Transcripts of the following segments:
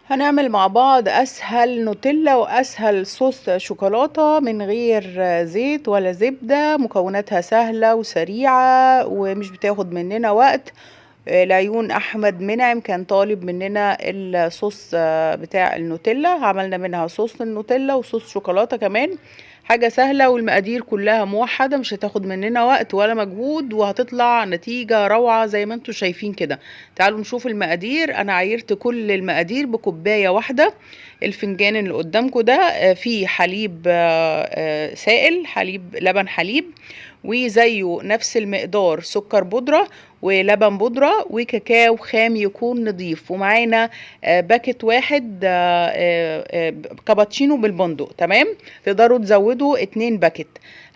هنعمل مع بعض اسهل نوتيلا واسهل صوص شوكولاتة من غير زيت ولا زبدة. مكوناتها سهلة وسريعة ومش بتاخد مننا وقت. لعيون احمد منعم كان طالب مننا الصوص بتاع النوتيلا، عملنا منها صوص النوتيلا وصوص شوكولاتة كمان. حاجة سهلة والمقادير كلها موحدة، مش هتاخد مننا وقت ولا مجهود وهتطلع نتيجة روعة زي ما انتوا شايفين كده. تعالوا نشوف المقادير. انا عايرت كل المقادير بكوباية واحدة. الفنجان اللي قدامكم ده فيه حليب سائل، حليب لبن حليب، وزيه نفس المقدار سكر بودرة ولبن بودرة وكاكاو خام يكون نضيف، ومعانا باكت واحد كابتشينو بالبندق. تمام، تقدروا تزودوا 2 باكت.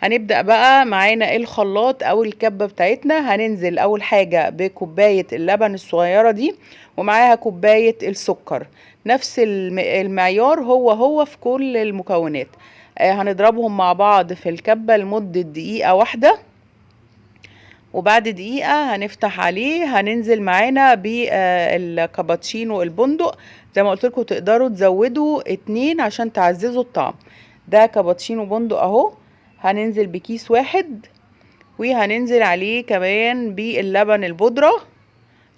هنبدأ بقى. معانا الخلاط او الكبة بتاعتنا. هننزل اول حاجة بكوباية اللبن الصغيرة دي ومعاها كوباية السكر، نفس المعيار هو في كل المكونات. هنضربهم مع بعض في الكبة لمدة دقيقة واحدة، وبعد دقيقة هنفتح عليه. هننزل معانا بالكابتشينو البندق. زي ما قلت لكم تقدروا تزودوا 2 عشان تعززوا الطعم. ده كابتشينو بندق اهو. هننزل بكيس واحد، وهننزل عليه كمان باللبن البودرة.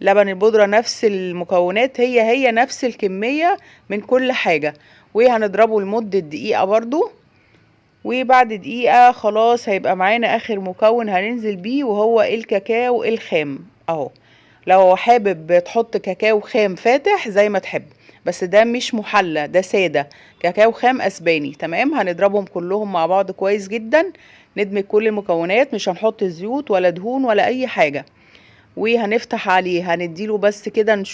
لبن البودرة نفس المكونات، هي نفس الكمية من كل حاجة، وهنضربه لمدة دقيقة برضو. وبعد دقيقة خلاص هيبقى معانا اخر مكون هننزل بيه وهو الكاكاو الخام اهو. لو حابب تحط كاكاو خام فاتح زي ما تحب، بس ده مش محلى، ده سادة كاكاو خام اسباني. تمام، هنضربهم كلهم مع بعض كويس جدا. ندمج كل المكونات، مش هنحط زيوت ولا دهون ولا اي حاجة. وهنفتح عليه، هنديله بس كده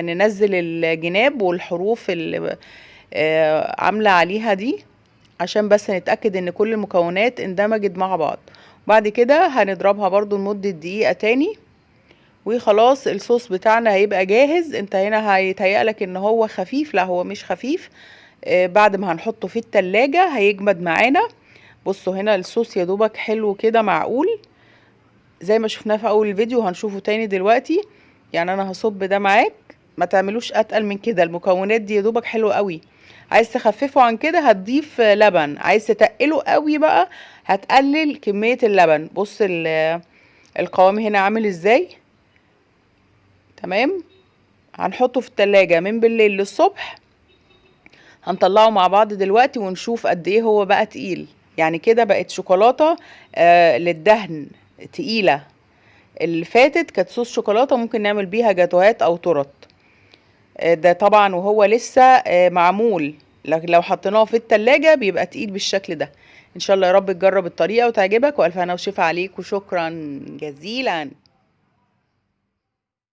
ننزل الجناب والحروف اللي عاملة عليها دي، عشان بس نتأكد ان كل المكونات اندمجت مع بعض. بعد كده هنضربها برضو لمدة دقيقة تاني، وخلاص الصوص بتاعنا هيبقى جاهز. انت هنا هيتهيألك ان هو خفيف، لا هو مش خفيف. بعد ما هنحطه في التلاجة هيجمد معانا. بصوا هنا الصوص يا دوبك حلو كده معقول زي ما شفناه في اول الفيديو، وهنشوفه تاني دلوقتي. يعني انا هصب ده معاك، ما تعملوش اتقل من كده. المكونات دي يا دوبك حلوه قوي. عايز تخففه عن كده هتضيف لبن، عايز تتقله قوي بقى هتقلل كميه اللبن. بص القوام هنا عامل ازاي. تمام، هنحطه في التلاجة من بالليل للصبح. هنطلعه مع بعض دلوقتي ونشوف قد ايه هو بقى تقيل. يعني كده بقت شوكولاتة للدهن تقيلة. اللي فاتت كانت صوص شوكولاتة ممكن نعمل بيها جاتوهات او تورت. ده طبعا وهو لسه معمول، لكن لو حطيناه في التلاجة بيبقى تقيل بالشكل ده. ان شاء الله يا رب تجرب الطريقة وتعجبك، والف هنا وشفا عليك، وشكرا جزيلا.